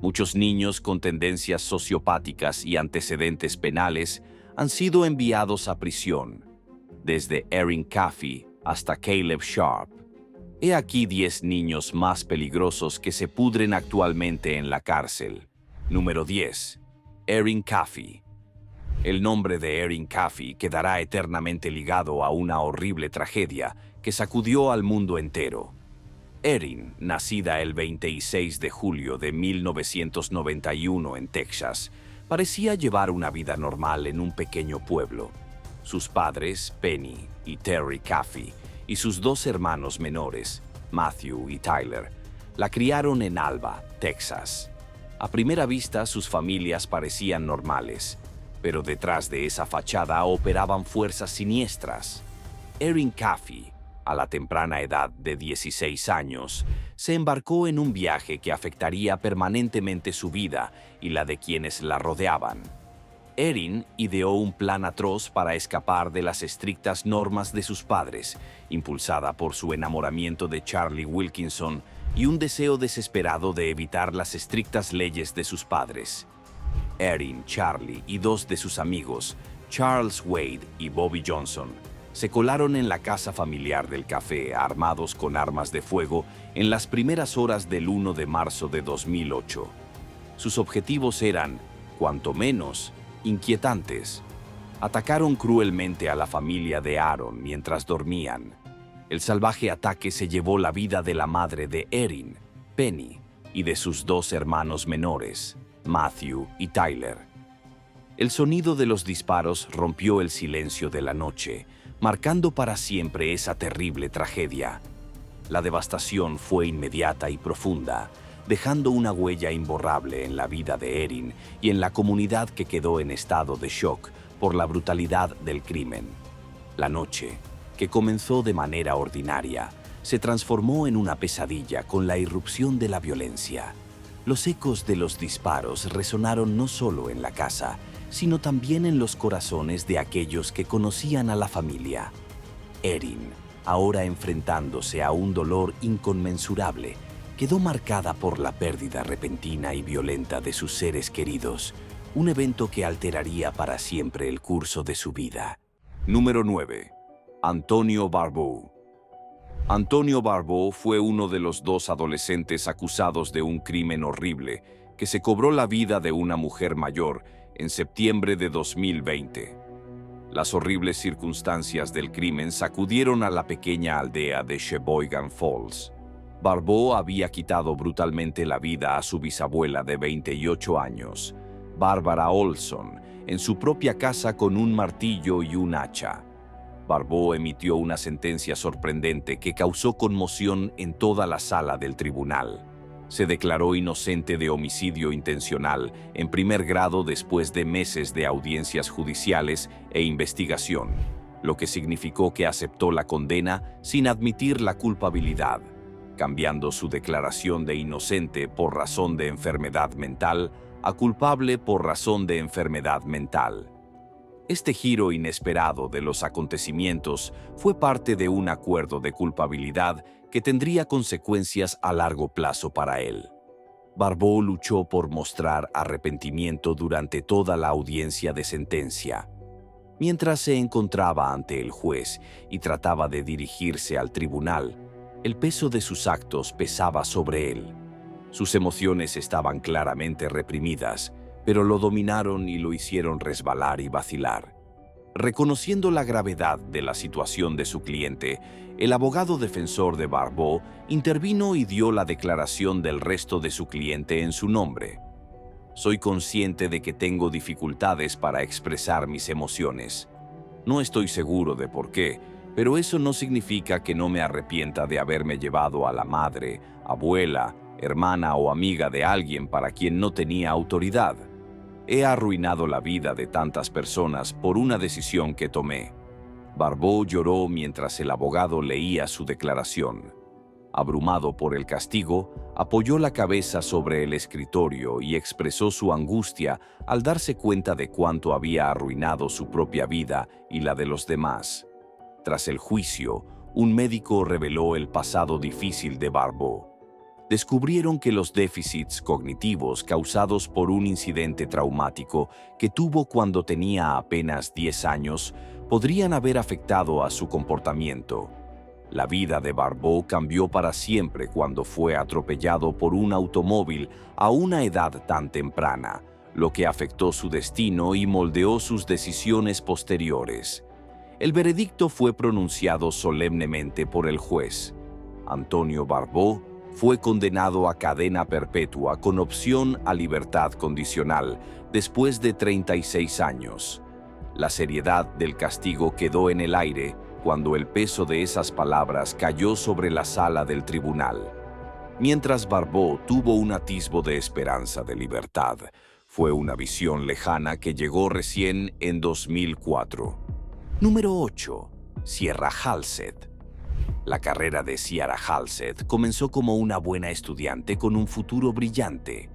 Muchos niños con tendencias sociopáticas y antecedentes penales han sido enviados a prisión, desde Erin Caffey hasta Caleb Sharp. He aquí 10 niños más peligrosos que se pudren actualmente en la cárcel. Número 10. Erin Caffey. El nombre de Erin Caffey quedará eternamente ligado a una horrible tragedia que sacudió al mundo entero. Erin, nacida el 26 de julio de 1991 en Texas, parecía llevar una vida normal en un pequeño pueblo. Sus padres, Penny y Terry Caffey, y sus dos hermanos menores, Matthew y Tyler, la criaron en Alba, Texas. A primera vista, sus familias parecían normales, pero detrás de esa fachada operaban fuerzas siniestras. Erin Caffey, a la temprana edad de 16 años, se embarcó en un viaje que afectaría permanentemente su vida y la de quienes la rodeaban. Erin ideó un plan atroz para escapar de las estrictas normas de sus padres, impulsada por su enamoramiento de Charlie Wilkinson y un deseo desesperado de evitar las estrictas leyes de sus padres. Erin, Charlie y dos de sus amigos, Charles Wade y Bobby Johnson, se colaron en la casa familiar del café armados con armas de fuego en las primeras horas del 1 de marzo de 2008. Sus objetivos eran, cuanto menos, inquietantes. Atacaron cruelmente a la familia de Aaron mientras dormían. El salvaje ataque se llevó la vida de la madre de Erin, Penny, y de sus dos hermanos menores, Matthew y Tyler. El sonido de los disparos rompió el silencio de la noche, marcando para siempre esa terrible tragedia. La devastación fue inmediata y profunda, dejando una huella imborrable en la vida de Erin y en la comunidad que quedó en estado de shock por la brutalidad del crimen. La noche, que comenzó de manera ordinaria, se transformó en una pesadilla con la irrupción de la violencia. Los ecos de los disparos resonaron no solo en la casa, sino también en los corazones de aquellos que conocían a la familia. Erin, ahora enfrentándose a un dolor inconmensurable, quedó marcada por la pérdida repentina y violenta de sus seres queridos, un evento que alteraría para siempre el curso de su vida. Número 9. Antonio Barbeau. Antonio Barbeau fue uno de los dos adolescentes acusados de un crimen horrible que se cobró la vida de una mujer mayor en septiembre de 2020. Las horribles circunstancias del crimen sacudieron a la pequeña aldea de Sheboygan Falls. Barbeau había quitado brutalmente la vida a su bisabuela de 28 años, Barbara Olson, en su propia casa con un martillo y un hacha. Barbeau emitió una sentencia sorprendente que causó conmoción en toda la sala del tribunal. Se declaró inocente de homicidio intencional en primer grado después de meses de audiencias judiciales e investigación, lo que significó que aceptó la condena sin admitir la culpabilidad, cambiando su declaración de inocente por razón de enfermedad mental a culpable por razón de enfermedad mental. Este giro inesperado de los acontecimientos fue parte de un acuerdo de culpabilidad que tendría consecuencias a largo plazo para él. Barbeau luchó por mostrar arrepentimiento durante toda la audiencia de sentencia. Mientras se encontraba ante el juez y trataba de dirigirse al tribunal, el peso de sus actos pesaba sobre él. Sus emociones estaban claramente reprimidas, pero lo dominaron y lo hicieron resbalar y vacilar. Reconociendo la gravedad de la situación de su cliente, el abogado defensor de Barbeau intervino y dio la declaración del resto de su cliente en su nombre. Soy consciente de que tengo dificultades para expresar mis emociones. No estoy seguro de por qué, pero eso no significa que no me arrepienta de haberme llevado a la madre, abuela, hermana o amiga de alguien para quien no tenía autoridad. He arruinado la vida de tantas personas por una decisión que tomé. Barbeau lloró mientras el abogado leía su declaración. Abrumado por el castigo, apoyó la cabeza sobre el escritorio y expresó su angustia al darse cuenta de cuánto había arruinado su propia vida y la de los demás. Tras el juicio, un médico reveló el pasado difícil de Barbeau. descubrieron que los déficits cognitivos causados por un incidente traumático que tuvo cuando tenía apenas 10 años podrían haber afectado a su comportamiento. La vida de Barbeau cambió para siempre cuando fue atropellado por un automóvil a una edad tan temprana, lo que afectó su destino y moldeó sus decisiones posteriores. El veredicto fue pronunciado solemnemente por el juez. Antonio Barbeau fue condenado a cadena perpetua con opción a libertad condicional después de 36 años. La seriedad del castigo quedó en el aire cuando el peso de esas palabras cayó sobre la sala del tribunal. Mientras Barbeau tuvo un atisbo de esperanza de libertad, fue una visión lejana que llegó recién en 2004. Número 8. Sierra Halsted. La carrera de Sierra Halsted comenzó como una buena estudiante con un futuro brillante,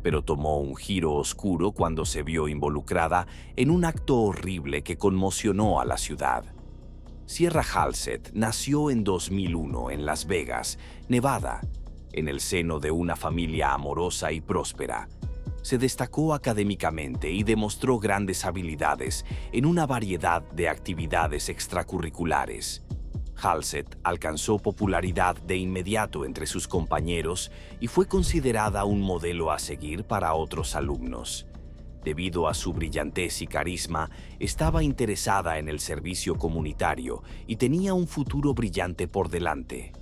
pero tomó un giro oscuro cuando se vio involucrada en un acto horrible que conmocionó a la ciudad. Sierra Halsted nació en 2001 en Las Vegas, Nevada, en el seno de una familia amorosa y próspera. Se destacó académicamente y demostró grandes habilidades en una variedad de actividades extracurriculares. Halsted alcanzó popularidad de inmediato entre sus compañeros y fue considerada un modelo a seguir para otros alumnos. Debido a su brillantez y carisma, estaba interesada en el servicio comunitario y tenía un futuro brillante por delante.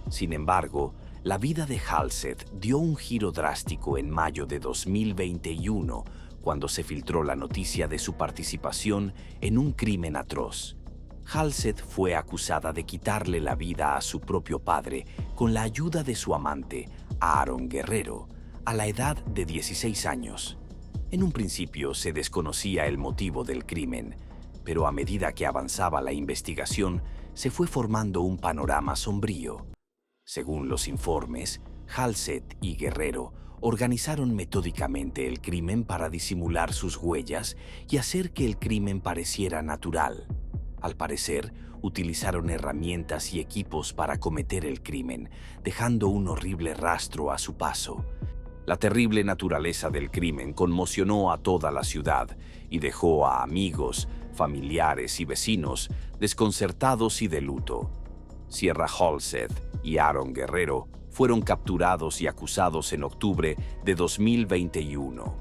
Sin embargo, la vida de Halsted dio un giro drástico en mayo de 2021, cuando se filtró la noticia de su participación en un crimen atroz. Halsted fue acusada de quitarle la vida a su propio padre con la ayuda de su amante, Aaron Guerrero, a la edad de 16 años. En un principio se desconocía el motivo del crimen, pero a medida que avanzaba la investigación, se fue formando un panorama sombrío. Según los informes, Halsted y Guerrero organizaron metódicamente el crimen para disimular sus huellas y hacer que el crimen pareciera natural. Al parecer, utilizaron herramientas y equipos para cometer el crimen, dejando un horrible rastro a su paso. La terrible naturaleza del crimen conmocionó a toda la ciudad y dejó a amigos, familiares y vecinos desconcertados y de luto. Sierra Halsted y Aaron Guerrero fueron capturados y acusados en octubre de 2021.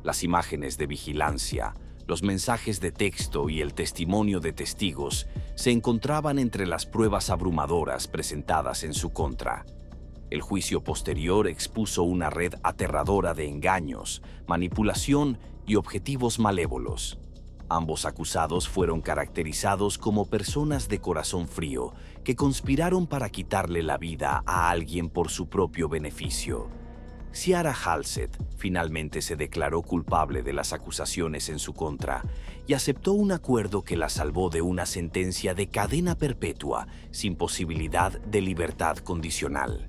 Las imágenes de vigilancia, los mensajes de texto y el testimonio de testigos se encontraban entre las pruebas abrumadoras presentadas en su contra. El juicio posterior expuso una red aterradora de engaños, manipulación y objetivos malévolos. Ambos acusados fueron caracterizados como personas de corazón frío que conspiraron para quitarle la vida a alguien por su propio beneficio. Sierra Halsted finalmente se declaró culpable de las acusaciones en su contra y aceptó un acuerdo que la salvó de una sentencia de cadena perpetua sin posibilidad de libertad condicional.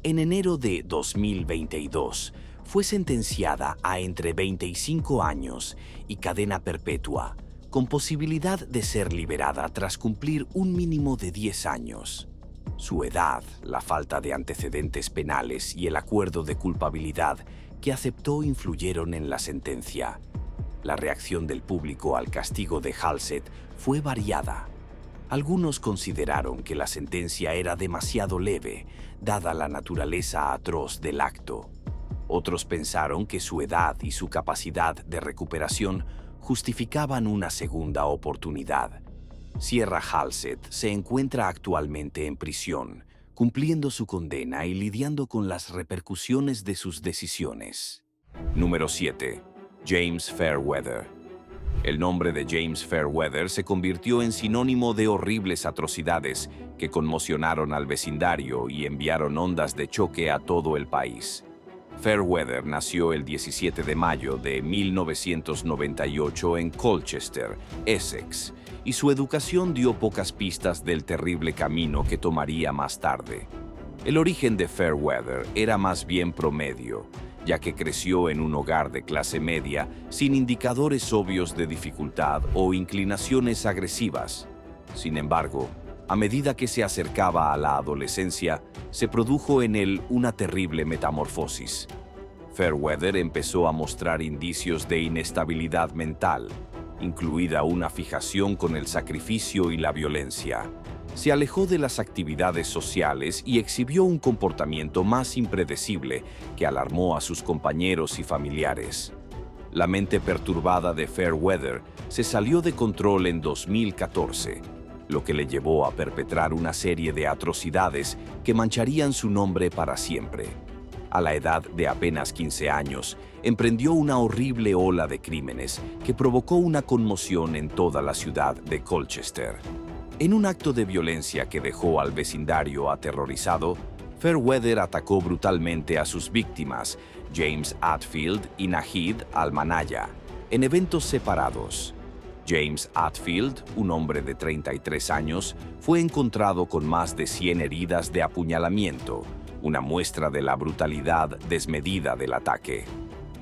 En enero de 2022, fue sentenciada a entre 25 años y cadena perpetua, con posibilidad de ser liberada tras cumplir un mínimo de 10 años. Su edad, la falta de antecedentes penales y el acuerdo de culpabilidad que aceptó influyeron en la sentencia. La reacción del público al castigo de Halsted fue variada. Algunos consideraron que la sentencia era demasiado leve, dada la naturaleza atroz del acto. Otros pensaron que su edad y su capacidad de recuperación justificaban una segunda oportunidad. Sierra Halsted se encuentra actualmente en prisión, cumpliendo su condena y lidiando con las repercusiones de sus decisiones. Número 7. James Fairweather. El nombre de James Fairweather se convirtió en sinónimo de horribles atrocidades que conmocionaron al vecindario y enviaron ondas de choque a todo el país. Fairweather nació el 17 de mayo de 1998 en Colchester, Essex, y su educación dio pocas pistas del terrible camino que tomaría más tarde. El origen de Fairweather era más bien promedio, ya que creció en un hogar de clase media sin indicadores obvios de dificultad o inclinaciones agresivas. Sin embargo, A medida que se acercaba a la adolescencia, se produjo en él una terrible metamorfosis. Fairweather empezó a mostrar indicios de inestabilidad mental, incluida una fijación con el sacrificio y la violencia. Se alejó de las actividades sociales y exhibió un comportamiento más impredecible que alarmó a sus compañeros y familiares. La mente perturbada de Fairweather se salió de control en 2014, lo que le llevó a perpetrar una serie de atrocidades que mancharían su nombre para siempre. A la edad de apenas 15 años, emprendió una horrible ola de crímenes que provocó una conmoción en toda la ciudad de Colchester. En un acto de violencia que dejó al vecindario aterrorizado, Fairweather atacó brutalmente a sus víctimas, James Atfield y Nahid Al-Manaya, en eventos separados. James Atfield, un hombre de 33 años, fue encontrado con más de 100 heridas de apuñalamiento, una muestra de la brutalidad desmedida del ataque.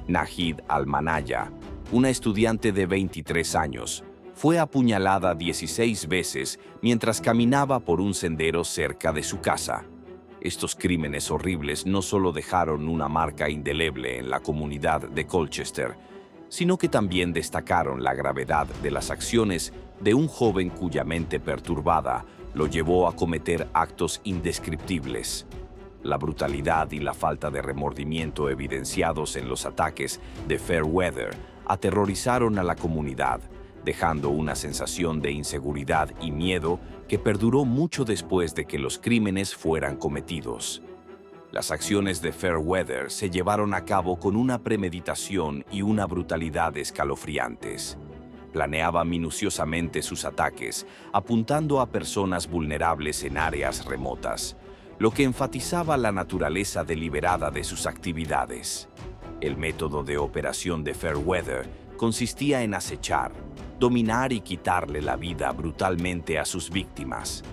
Nahid Al-Manaya, una estudiante de 23 años, fue apuñalada 16 veces mientras caminaba por un sendero cerca de su casa. Estos crímenes horribles no solo dejaron una marca indeleble en la comunidad de Colchester, sino que también destacaron la gravedad de las acciones de un joven cuya mente perturbada lo llevó a cometer actos indescriptibles. La brutalidad y la falta de remordimiento evidenciados en los ataques de Fairweather aterrorizaron a la comunidad, dejando una sensación de inseguridad y miedo que perduró mucho después de que los crímenes fueran cometidos. Las acciones de Fairweather se llevaron a cabo con una premeditación y una brutalidad escalofriantes. Planeaba minuciosamente sus ataques, apuntando a personas vulnerables en áreas remotas, lo que enfatizaba la naturaleza deliberada de sus actividades. El método de operación de Fairweather consistía en acechar, dominar y quitarle la vida brutalmente a sus víctimas.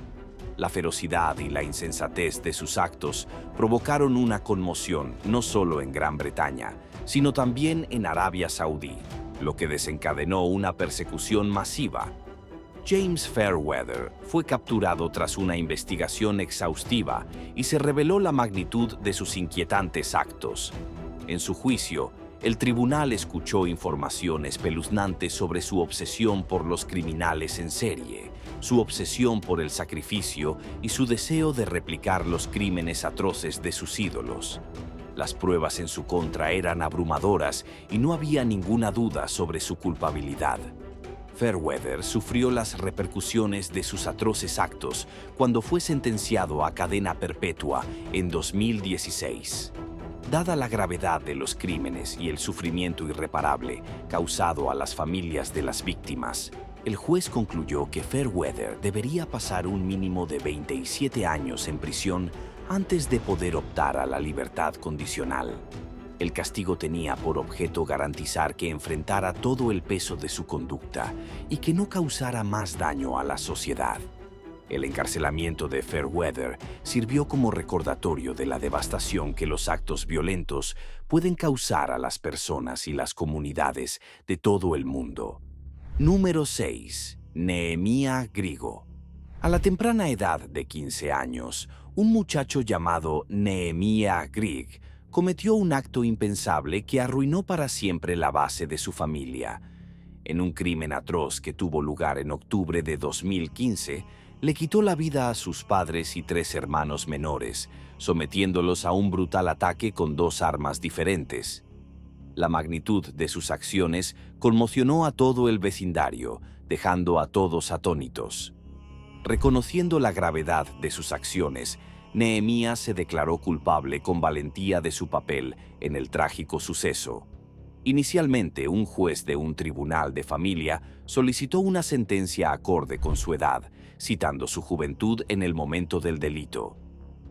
La ferocidad y la insensatez de sus actos provocaron una conmoción no solo en Gran Bretaña, sino también en Arabia Saudí, lo que desencadenó una persecución masiva. James Fairweather fue capturado tras una investigación exhaustiva y se reveló la magnitud de sus inquietantes actos. En su juicio, el tribunal escuchó información espeluznante sobre su obsesión por los criminales en serie, su obsesión por el sacrificio y su deseo de replicar los crímenes atroces de sus ídolos. Las pruebas en su contra eran abrumadoras y no había ninguna duda sobre su culpabilidad. Fairweather sufrió las repercusiones de sus atroces actos cuando fue sentenciado a cadena perpetua en 2016. Dada la gravedad de los crímenes y el sufrimiento irreparable causado a las familias de las víctimas, el juez concluyó que Fairweather debería pasar un mínimo de 27 años en prisión antes de poder optar a la libertad condicional. El castigo tenía por objeto garantizar que enfrentara todo el peso de su conducta y que no causara más daño a la sociedad. El encarcelamiento de Fairweather sirvió como recordatorio de la devastación que los actos violentos pueden causar a las personas y las comunidades de todo el mundo. Número 6. Nehemiah Grigo. A la temprana edad de 15 años, un muchacho llamado Nehemiah Grieg cometió un acto impensable que arruinó para siempre la base de su familia. En un crimen atroz que tuvo lugar en octubre de 2015, le quitó la vida a sus padres y 3 hermanos menores, sometiéndolos a un brutal ataque con 2 armas diferentes. La magnitud de sus acciones conmocionó a todo el vecindario, dejando a todos atónitos. Reconociendo la gravedad de sus acciones, Nehemías se declaró culpable con valentía de su papel en el trágico suceso. Inicialmente, un juez de un tribunal de familia solicitó una sentencia acorde con su edad, citando su juventud en el momento del delito.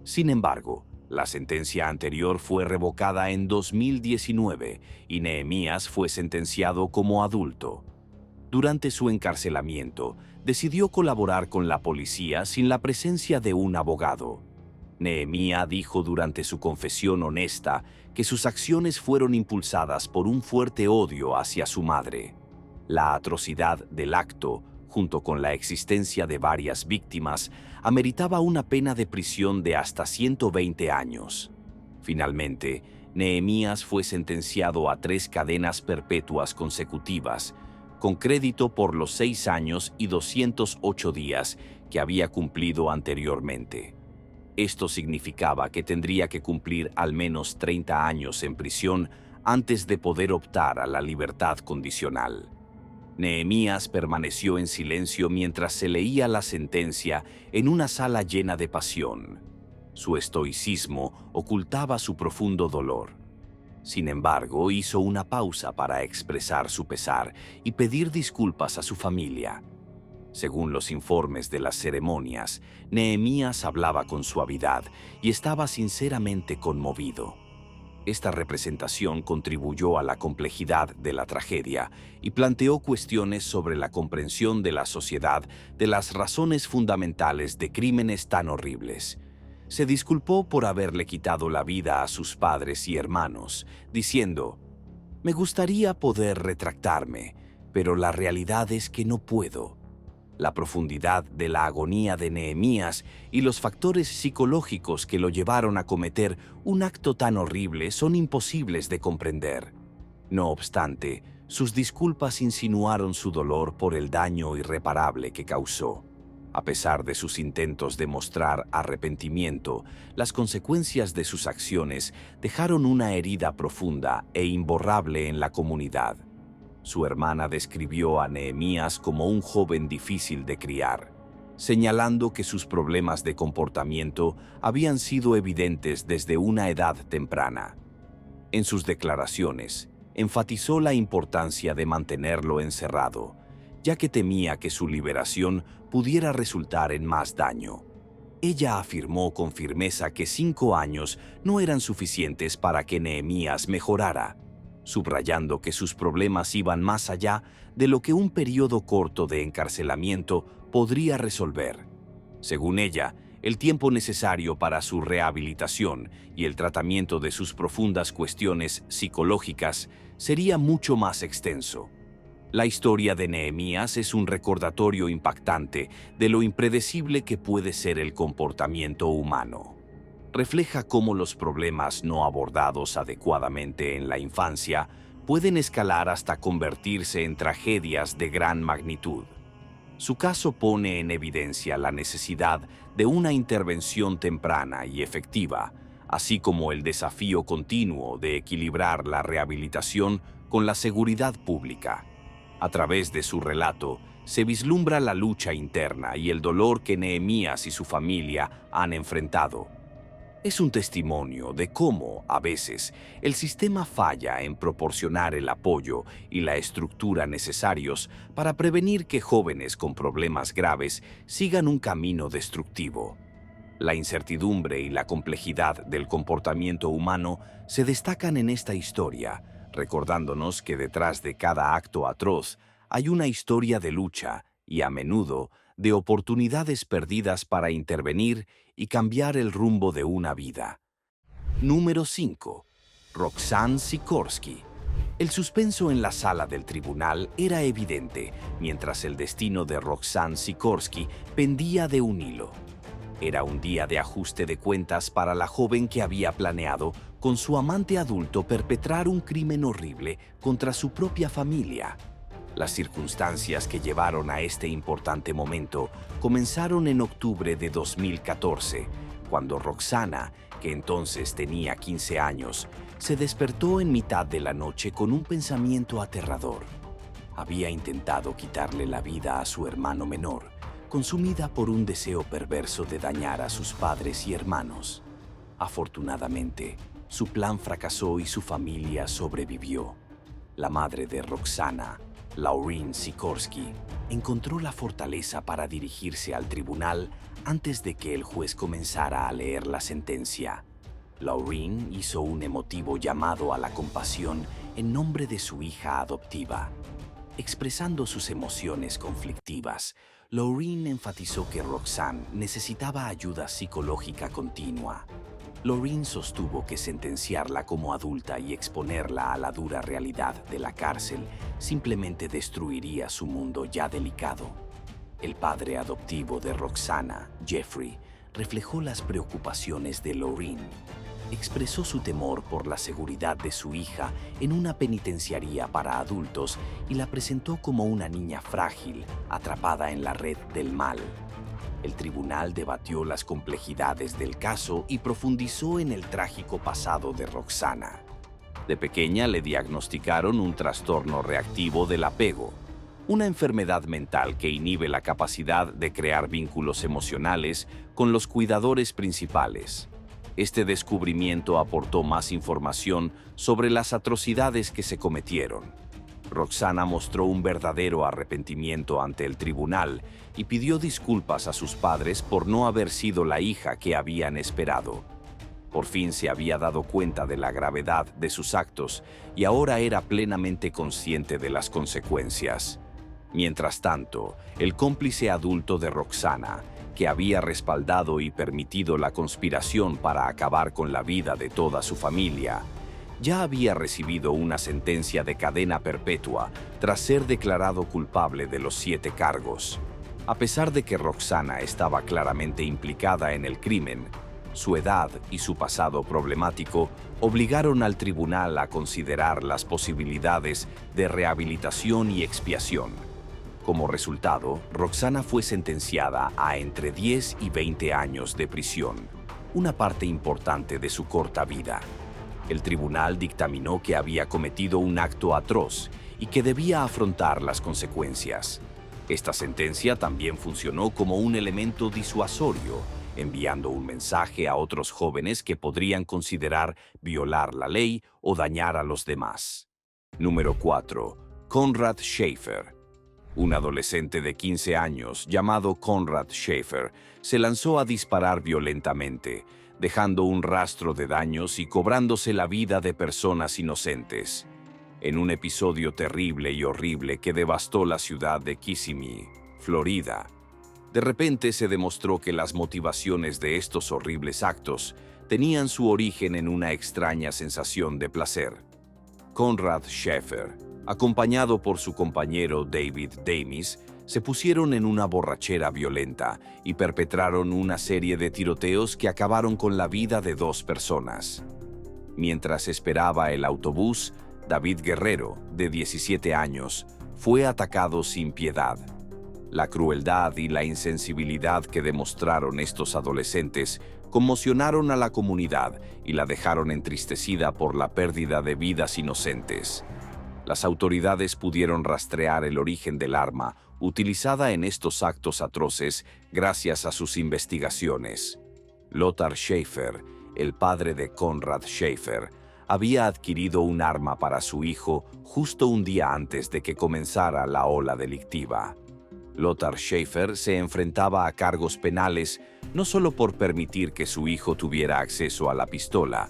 Sin embargo, la sentencia anterior fue revocada en 2019 y Nehemías fue sentenciado como adulto. Durante su encarcelamiento, decidió colaborar con la policía sin la presencia de un abogado. Nehemías dijo durante su confesión honesta que sus acciones fueron impulsadas por un fuerte odio hacia su madre. La atrocidad del acto junto con la existencia de varias víctimas, ameritaba una pena de prisión de hasta 120 años. Finalmente, Nehemías fue sentenciado a 3 cadenas perpetuas consecutivas, con crédito por los 6 años y 208 días que había cumplido anteriormente. Esto significaba que tendría que cumplir al menos 30 años en prisión antes de poder optar a la libertad condicional. Nehemías permaneció en silencio mientras se leía la sentencia en una sala llena de pasión. Su estoicismo ocultaba su profundo dolor. Sin embargo, hizo una pausa para expresar su pesar y pedir disculpas a su familia. Según los informes de las ceremonias, Nehemías hablaba con suavidad y estaba sinceramente conmovido. Esta representación contribuyó a la complejidad de la tragedia y planteó cuestiones sobre la comprensión de la sociedad de las razones fundamentales de crímenes tan horribles. Se disculpó por haberle quitado la vida a sus padres y hermanos, diciendo: «Me gustaría poder retractarme, pero la realidad es que no puedo». La profundidad de la agonía de Nehemías y los factores psicológicos que lo llevaron a cometer un acto tan horrible son imposibles de comprender. No obstante, sus disculpas insinuaron su dolor por el daño irreparable que causó. A pesar de sus intentos de mostrar arrepentimiento, las consecuencias de sus acciones dejaron una herida profunda e imborrable en la comunidad. Su hermana describió a Nehemías como un joven difícil de criar, señalando que sus problemas de comportamiento habían sido evidentes desde una edad temprana. En sus declaraciones, enfatizó la importancia de mantenerlo encerrado, ya que temía que su liberación pudiera resultar en más daño. Ella afirmó con firmeza que 5 años no eran suficientes para que Nehemías mejorara, subrayando que sus problemas iban más allá de lo que un periodo corto de encarcelamiento podría resolver. Según ella, el tiempo necesario para su rehabilitación y el tratamiento de sus profundas cuestiones psicológicas sería mucho más extenso. La historia de Nehemías es un recordatorio impactante de lo impredecible que puede ser el comportamiento humano. Refleja cómo los problemas no abordados adecuadamente en la infancia pueden escalar hasta convertirse en tragedias de gran magnitud. Su caso pone en evidencia la necesidad de una intervención temprana y efectiva, así como el desafío continuo de equilibrar la rehabilitación con la seguridad pública. A través de su relato, se vislumbra la lucha interna y el dolor que Nehemías y su familia han enfrentado. Es un testimonio de cómo, a veces, el sistema falla en proporcionar el apoyo y la estructura necesarios para prevenir que jóvenes con problemas graves sigan un camino destructivo. La incertidumbre y la complejidad del comportamiento humano se destacan en esta historia, recordándonos que detrás de cada acto atroz hay una historia de lucha y, a menudo, de oportunidades perdidas para intervenir y cambiar el rumbo de una vida. Número 5. Roxanne Sikorsky. El suspenso en la sala del tribunal era evidente, mientras el destino de Roxanne Sikorsky pendía de un hilo. Era un día de ajuste de cuentas para la joven que había planeado, con su amante adulto, perpetrar un crimen horrible contra su propia familia. Las circunstancias que llevaron a este importante momento comenzaron en octubre de 2014, cuando Roxana, que entonces tenía 15 años, se despertó en mitad de la noche con un pensamiento aterrador. Había intentado quitarle la vida a su hermano menor, consumida por un deseo perverso de dañar a sus padres y hermanos. Afortunadamente, su plan fracasó y su familia sobrevivió. La madre de Roxana, Laureen Sikorsky, encontró la fortaleza para dirigirse al tribunal antes de que el juez comenzara a leer la sentencia. Laureen hizo un emotivo llamado a la compasión en nombre de su hija adoptiva. Expresando sus emociones conflictivas, Laureen enfatizó que Roxanne necesitaba ayuda psicológica continua. Laureen sostuvo que sentenciarla como adulta y exponerla a la dura realidad de la cárcel simplemente destruiría su mundo ya delicado. El padre adoptivo de Roxana, Jeffrey, reflejó las preocupaciones de Lorraine. Expresó su temor por la seguridad de su hija en una penitenciaría para adultos y la presentó como una niña frágil, atrapada en la red del mal. El tribunal debatió las complejidades del caso y profundizó en el trágico pasado de Roxana. De pequeña le diagnosticaron un trastorno reactivo del apego, una enfermedad mental que inhibe la capacidad de crear vínculos emocionales con los cuidadores principales. Este descubrimiento aportó más información sobre las atrocidades que se cometieron. Roxana mostró un verdadero arrepentimiento ante el tribunal y pidió disculpas a sus padres por no haber sido la hija que habían esperado. Por fin se había dado cuenta de la gravedad de sus actos y ahora era plenamente consciente de las consecuencias. Mientras tanto, el cómplice adulto de Roxana, que había respaldado y permitido la conspiración para acabar con la vida de toda su familia, ya había recibido una sentencia de cadena perpetua tras ser declarado culpable de los 7 cargos. A pesar de que Roxana estaba claramente implicada en el crimen, su edad y su pasado problemático obligaron al tribunal a considerar las posibilidades de rehabilitación y expiación. Como resultado, Roxana fue sentenciada a entre 10 y 20 años de prisión, una parte importante de su corta vida. El tribunal dictaminó que había cometido un acto atroz y que debía afrontar las consecuencias. Esta sentencia también funcionó como un elemento disuasorio, enviando un mensaje a otros jóvenes que podrían considerar violar la ley o dañar a los demás. Número 4. Conrad Schaefer. Un adolescente de 15 años llamado Conrad Schaefer se lanzó a disparar violentamente, dejando un rastro de daños y cobrándose la vida de personas inocentes. En un episodio terrible y horrible que devastó la ciudad de Kissimmee, Florida, de repente se demostró que las motivaciones de estos horribles actos tenían su origen en una extraña sensación de placer. Conrad Schaefer, acompañado por su compañero David Damis, se pusieron en una borrachera violenta y perpetraron una serie de tiroteos que acabaron con la vida de 2 personas. Mientras esperaba el autobús, David Guerrero, de 17 años, fue atacado sin piedad. La crueldad y la insensibilidad que demostraron estos adolescentes conmocionaron a la comunidad y la dejaron entristecida por la pérdida de vidas inocentes. Las autoridades pudieron rastrear el origen del arma utilizada en estos actos atroces gracias a sus investigaciones. Lothar Schaefer, el padre de Conrad Schaefer, había adquirido un arma para su hijo justo un día antes de que comenzara la ola delictiva. Lothar Schaefer se enfrentaba a cargos penales no solo por permitir que su hijo tuviera acceso a la pistola,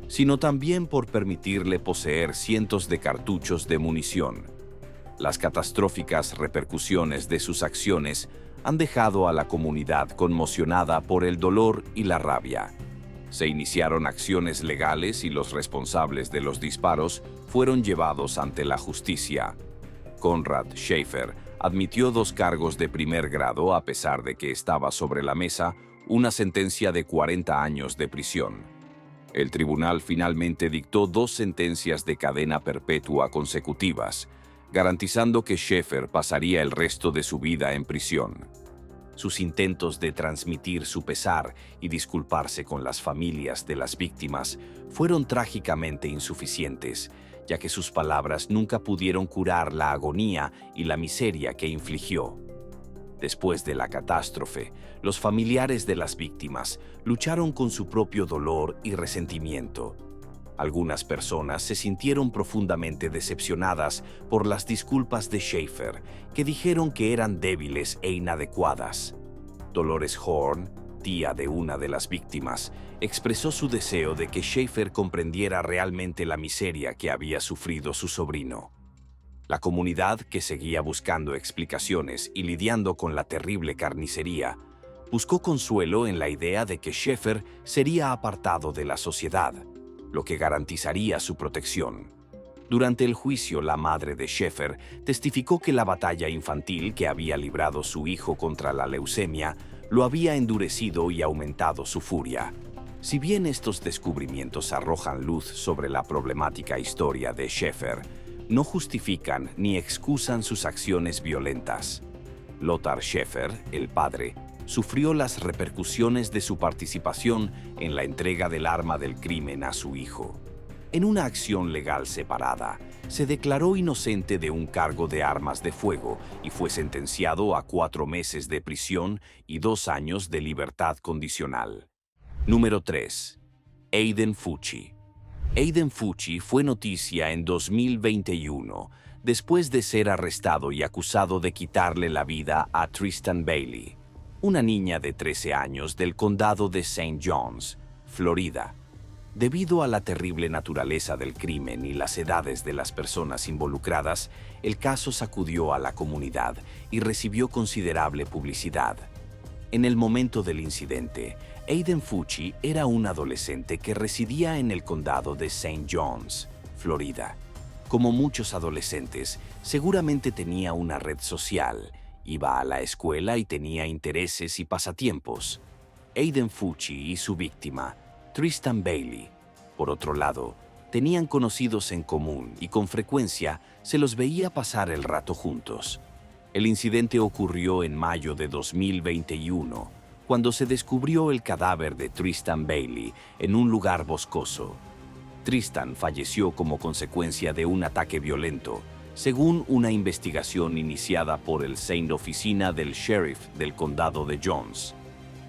sino también por permitirle poseer cientos de cartuchos de munición. Las catastróficas repercusiones de sus acciones han dejado a la comunidad conmocionada por el dolor y la rabia. Se iniciaron acciones legales y los responsables de los disparos fueron llevados ante la justicia. Conrad Schaefer admitió 2 cargos de primer grado a pesar de que estaba sobre la mesa una sentencia de 40 años de prisión. El tribunal finalmente dictó 2 sentencias de cadena perpetua consecutivas, garantizando que Schaefer pasaría el resto de su vida en prisión. Sus intentos de transmitir su pesar y disculparse con las familias de las víctimas fueron trágicamente insuficientes, ya que sus palabras nunca pudieron curar la agonía y la miseria que infligió. Después de la catástrofe, los familiares de las víctimas lucharon con su propio dolor y resentimiento. Algunas personas se sintieron profundamente decepcionadas por las disculpas de Schaefer, que dijeron que eran débiles e inadecuadas. Dolores Horn, tía de una de las víctimas, expresó su deseo de que Schaefer comprendiera realmente la miseria que había sufrido su sobrino. La comunidad, que seguía buscando explicaciones y lidiando con la terrible carnicería, buscó consuelo en la idea de que Schaefer sería apartado de la sociedad, lo que garantizaría su protección. Durante el juicio, la madre de Sheffer testificó que la batalla infantil que había librado su hijo contra la leucemia lo había endurecido y aumentado su furia. Si bien estos descubrimientos arrojan luz sobre la problemática historia de Sheffer, no justifican ni excusan sus acciones violentas. Lothar Sheffer, el padre, sufrió las repercusiones de su participación en la entrega del arma del crimen a su hijo. En una acción legal separada, se declaró inocente de un cargo de armas de fuego y fue sentenciado a 4 meses de prisión y 2 años de libertad condicional. Número 3. Aiden Fucci. Aiden Fucci fue noticia en 2021 después de ser arrestado y acusado de quitarle la vida a Tristan Bailey, una niña de 13 años del condado de St. John's, Florida. Debido a la terrible naturaleza del crimen y las edades de las personas involucradas, el caso sacudió a la comunidad y recibió considerable publicidad. En el momento del incidente, Aiden Fucci era un adolescente que residía en el condado de St. John's, Florida. Como muchos adolescentes, seguramente tenía una red social, iba a la escuela y tenía intereses y pasatiempos. Aiden Fucci y su víctima, Tristan Bailey, por otro lado, tenían conocidos en común y con frecuencia se los veía pasar el rato juntos. El incidente ocurrió en mayo de 2021, cuando se descubrió el cadáver de Tristan Bailey en un lugar boscoso. Tristan falleció como consecuencia de un ataque violento, según una investigación iniciada por el Saint Oficina del Sheriff del Condado de Jones.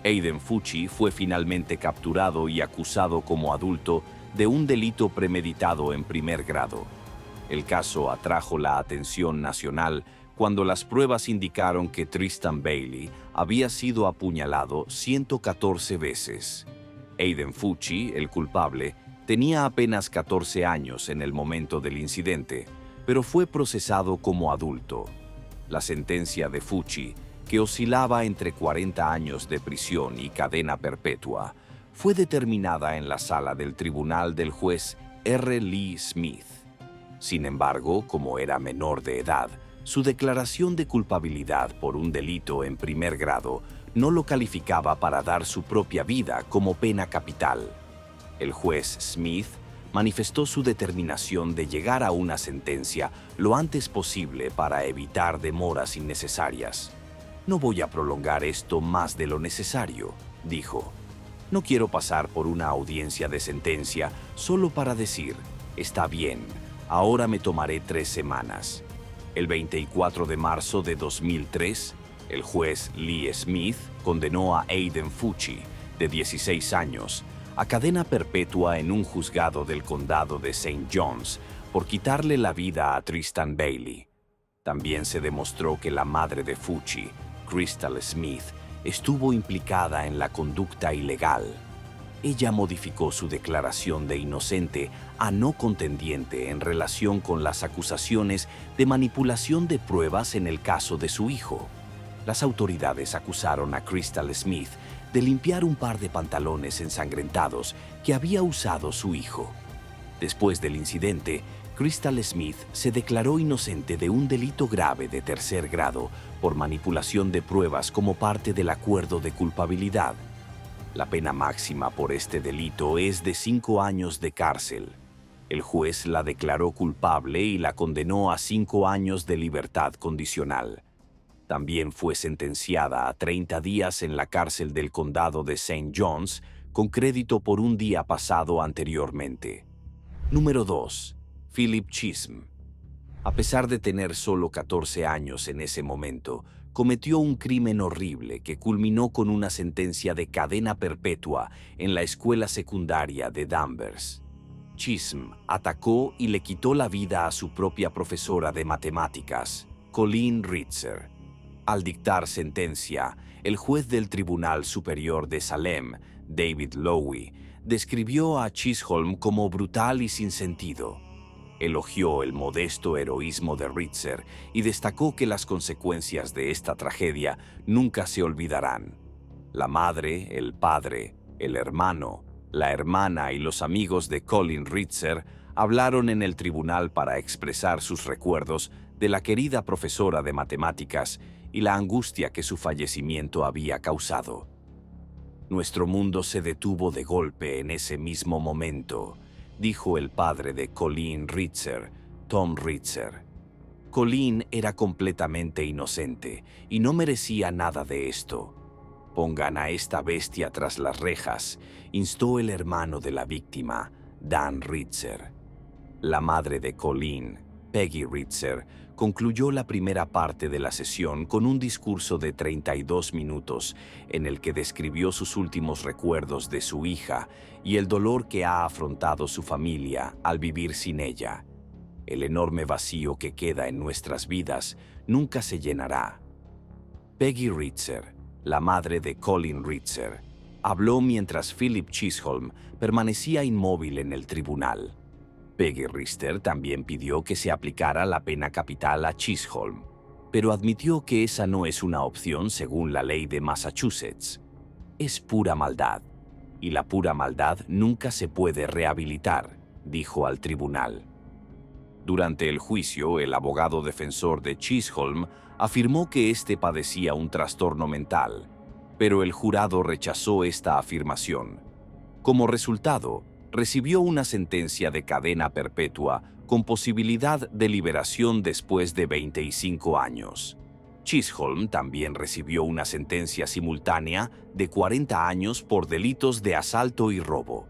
Aiden Fucci fue finalmente capturado y acusado como adulto de un delito premeditado en primer grado. El caso atrajo la atención nacional cuando las pruebas indicaron que Tristan Bailey había sido apuñalado 114 veces. Aiden Fucci, el culpable, tenía apenas 14 años en el momento del incidente, pero fue procesado como adulto. La sentencia de Fucci, que oscilaba entre 40 años de prisión y cadena perpetua, fue determinada en la sala del tribunal del juez R. Lee Smith. Sin embargo, como era menor de edad, su declaración de culpabilidad por un delito en primer grado no lo calificaba para dar su propia vida como pena capital. El juez Smith manifestó su determinación de llegar a una sentencia lo antes posible para evitar demoras innecesarias. «No voy a prolongar esto más de lo necesario», dijo. «No quiero pasar por una audiencia de sentencia solo para decir, está bien, ahora me tomaré 3 semanas». El 24 de marzo de 2003, el juez Lee Smith condenó a Aiden Fucci, de 16 años, a cadena perpetua en un juzgado del condado de St. John's por quitarle la vida a Tristan Bailey. También se demostró que la madre de Fucci, Crystal Smith, estuvo implicada en la conducta ilegal. Ella modificó su declaración de inocente a no contendiente en relación con las acusaciones de manipulación de pruebas en el caso de su hijo. Las autoridades acusaron a Crystal Smith de limpiar un par de pantalones ensangrentados que había usado su hijo. Después del incidente, Crystal Smith se declaró inocente de un delito grave de tercer grado por manipulación de pruebas como parte del acuerdo de culpabilidad. La pena máxima por este delito es de 5 años de cárcel. El juez la declaró culpable y la condenó a 5 años de libertad condicional. También fue sentenciada a 30 días en la cárcel del condado de St. John's, con crédito por un día pasado anteriormente. Número 2. Philip Chisholm. A pesar de tener solo 14 años en ese momento, cometió un crimen horrible que culminó con una sentencia de cadena perpetua en la escuela secundaria de Danvers. Chisholm atacó y le quitó la vida a su propia profesora de matemáticas, Colleen Ritzer. Al dictar sentencia, el juez del Tribunal Superior de Salem, David Lowy, describió a Chisholm como brutal y sin sentido. Elogió el modesto heroísmo de Ritzer y destacó que las consecuencias de esta tragedia nunca se olvidarán. La madre, el padre, el hermano, la hermana y los amigos de Colleen Ritzer hablaron en el tribunal para expresar sus recuerdos de la querida profesora de matemáticas y la angustia que su fallecimiento había causado. Nuestro mundo se detuvo de golpe en ese mismo momento, dijo el padre de Colleen Ritzer, Tom Ritzer. Colleen era completamente inocente y no merecía nada de esto. Pongan a esta bestia tras las rejas, instó el hermano de la víctima, Dan Ritzer. La madre de Colleen, Peggy Ritzer, concluyó la primera parte de la sesión con un discurso de 32 minutos en el que describió sus últimos recuerdos de su hija y el dolor que ha afrontado su familia al vivir sin ella. El enorme vacío que queda en nuestras vidas nunca se llenará. Peggy Ritzer, la madre de Colleen Ritzer, habló mientras Philip Chisholm permanecía inmóvil en el tribunal. Peggy Ritzer también pidió que se aplicara la pena capital a Chisholm, pero admitió que esa no es una opción según la ley de Massachusetts. Es pura maldad, y la pura maldad nunca se puede rehabilitar, dijo al tribunal. Durante el juicio, el abogado defensor de Chisholm afirmó que éste padecía un trastorno mental, pero el jurado rechazó esta afirmación. Como resultado, recibió una sentencia de cadena perpetua con posibilidad de liberación después de 25 años. Chisholm también recibió una sentencia simultánea de 40 años por delitos de asalto y robo.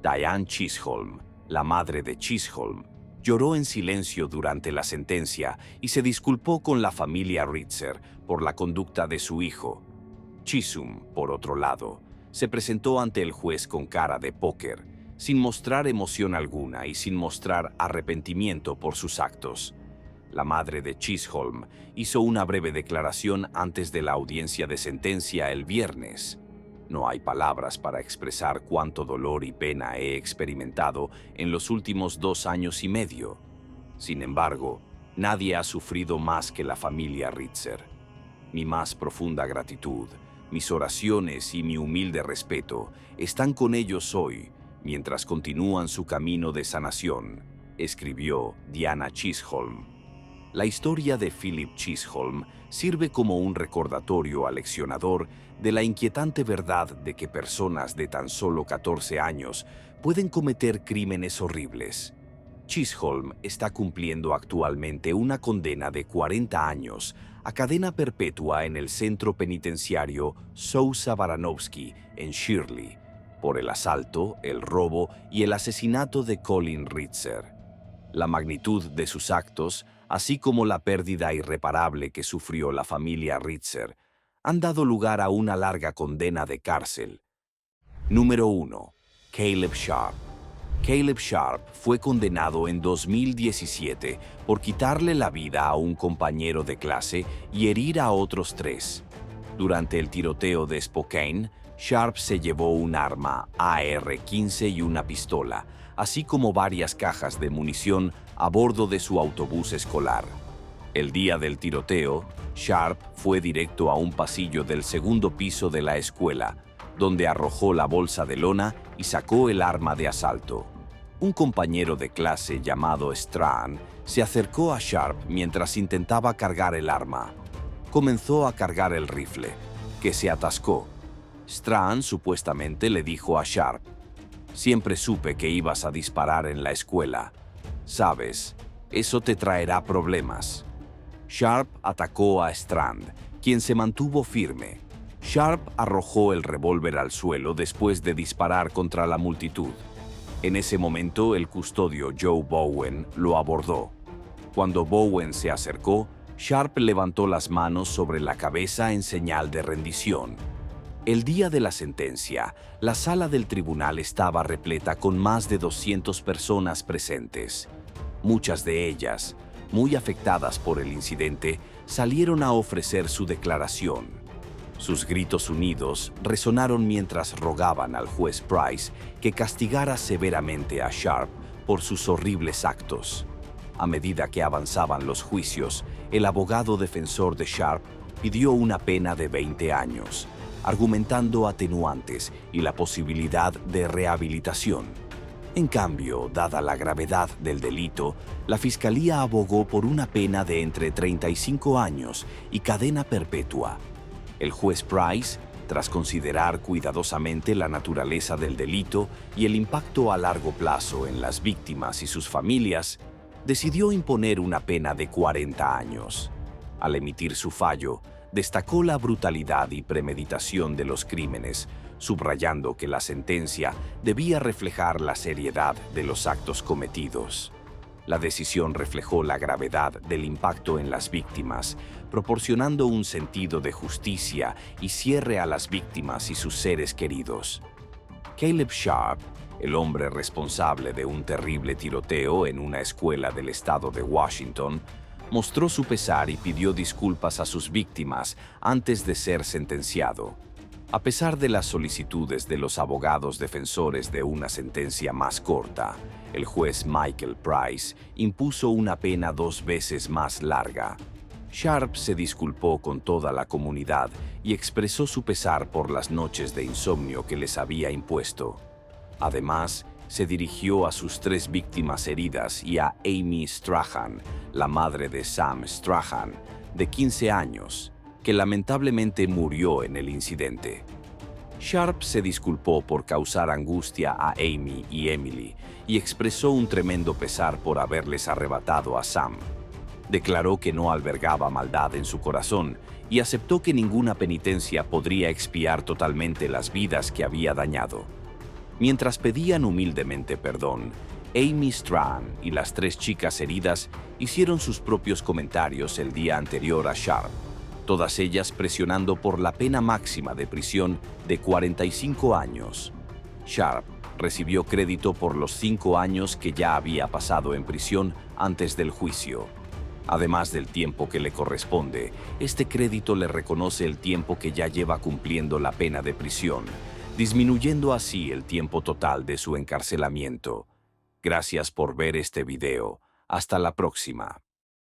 Diane Chisholm, la madre de Chisholm, lloró en silencio durante la sentencia y se disculpó con la familia Ritzer por la conducta de su hijo. Chisholm, por otro lado, se presentó ante el juez con cara de póker, sin mostrar emoción alguna y sin mostrar arrepentimiento por sus actos. La madre de Chisholm hizo una breve declaración antes de la audiencia de sentencia el viernes. No hay palabras para expresar cuánto dolor y pena he experimentado en los últimos 2 años y medio. Sin embargo, nadie ha sufrido más que la familia Ritzer. Mi más profunda gratitud, mis oraciones y mi humilde respeto están con ellos hoy, mientras continúan su camino de sanación, escribió Diana Chisholm. La historia de Philip Chisholm sirve como un recordatorio aleccionador de la inquietante verdad de que personas de tan solo 14 años pueden cometer crímenes horribles. Chisholm está cumpliendo actualmente una condena de 40 años a cadena perpetua en el centro penitenciario Sousa Baranowski en Shirley, por el asalto, el robo y el asesinato de Colleen Ritzer. La magnitud de sus actos, así como la pérdida irreparable que sufrió la familia Ritzer, han dado lugar a una larga condena de cárcel. Número 1. Caleb Sharp. Caleb Sharp fue condenado en 2017 por quitarle la vida a un compañero de clase y herir a otros 3. Durante el tiroteo de Spokane, Sharp se llevó un arma AR-15 y una pistola, así como varias cajas de munición a bordo de su autobús escolar. El día del tiroteo, Sharp fue directo a un pasillo del segundo piso de la escuela, donde arrojó la bolsa de lona y sacó el arma de asalto. Un compañero de clase llamado Strachan se acercó a Sharp mientras intentaba cargar el arma. Comenzó a cargar el rifle, que se atascó. Strachan supuestamente le dijo a Sharp: «Siempre supe que ibas a disparar en la escuela. Sabes, eso te traerá problemas». Sharp atacó a Strand, quien se mantuvo firme. Sharp arrojó el revólver al suelo después de disparar contra la multitud. En ese momento, el custodio Joe Bowen lo abordó. Cuando Bowen se acercó, Sharp levantó las manos sobre la cabeza en señal de rendición. El día de la sentencia, la sala del tribunal estaba repleta con más de 200 personas presentes. Muchas de ellas, muy afectadas por el incidente, salieron a ofrecer su declaración. Sus gritos unidos resonaron mientras rogaban al juez Price que castigara severamente a Sharp por sus horribles actos. A medida que avanzaban los juicios, el abogado defensor de Sharp pidió una pena de 20 años, argumentando atenuantes y la posibilidad de rehabilitación. En cambio, dada la gravedad del delito, la Fiscalía abogó por una pena de entre 35 años y cadena perpetua. El juez Price, tras considerar cuidadosamente la naturaleza del delito y el impacto a largo plazo en las víctimas y sus familias, decidió imponer una pena de 40 años. Al emitir su fallo, destacó la brutalidad y premeditación de los crímenes, subrayando que la sentencia debía reflejar la seriedad de los actos cometidos. La decisión reflejó la gravedad del impacto en las víctimas, proporcionando un sentido de justicia y cierre a las víctimas y sus seres queridos. Caleb Sharp, el hombre responsable de un terrible tiroteo en una escuela del estado de Washington, mostró su pesar y pidió disculpas a sus víctimas antes de ser sentenciado. A pesar de las solicitudes de los abogados defensores de una sentencia más corta, el juez Michael Price impuso una pena 2 veces más larga. Sharp se disculpó con toda la comunidad y expresó su pesar por las noches de insomnio que les había impuesto. Además, se dirigió a sus 3 víctimas heridas y a Amy Strahan, la madre de Sam Strahan, de 15 años, que lamentablemente murió en el incidente. Sharp se disculpó por causar angustia a Amy y Emily y expresó un tremendo pesar por haberles arrebatado a Sam. Declaró que no albergaba maldad en su corazón y aceptó que ninguna penitencia podría expiar totalmente las vidas que había dañado. Mientras pedían humildemente perdón, Amy Strahan y las 3 chicas heridas hicieron sus propios comentarios el día anterior a Sharp, todas ellas presionando por la pena máxima de prisión de 45 años. Sharp recibió crédito por los 5 años que ya había pasado en prisión antes del juicio. Además del tiempo que le corresponde, este crédito le reconoce el tiempo que ya lleva cumpliendo la pena de prisión, disminuyendo así el tiempo total de su encarcelamiento. Gracias por ver este video. Hasta la próxima.